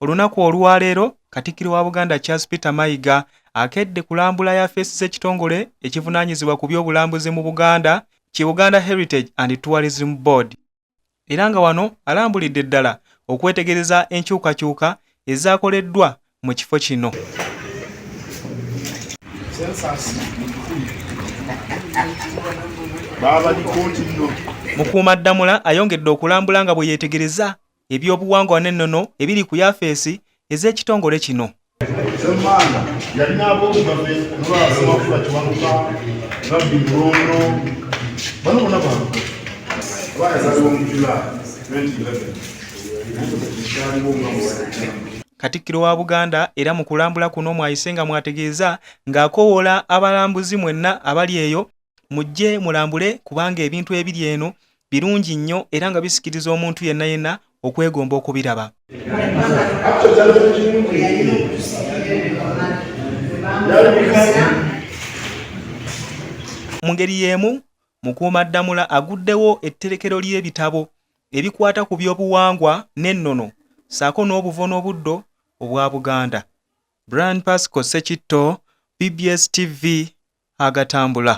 Olunaku olwaleero Katikkiro wa Buganda Charles Peter Mayiga akedde kulambula yafeesi z'ekitongole ekivunaanyizibwa ku by'obulambuzi mu Buganda ki Buganda Heritage and Tourism Board. Era nga wano alambulidde ddala okwetegereza enkyukakyuka ezaakoleddwa mu kifo kino. Mukuumaddamula ayongedde okulambula nga bwe yeetegereza eby'obuwangwa n'ennono ebiri ku yafeesi ez'ekitongole kino. Katikkiro wa Buganda era mu kulambula kuno mwayise nga mwategeeza ng'akoowoola abalambuzi mwenna abali eyo mujje mulambule kubanga ebintu ebiri eno birungi nnyo era nga bisikiriza omuntu yenna yenna okwegomba okubiraba. Mu ngeri y'emu Mukuumaddamula aguddewo etterekero ly'ebitabo ebikwata ku by'obuwangwa n'ennono ssaako n'obuvo n'obuddo obwa Buganda. Brian Pasco Sekitto, PBS TV, Agatambula.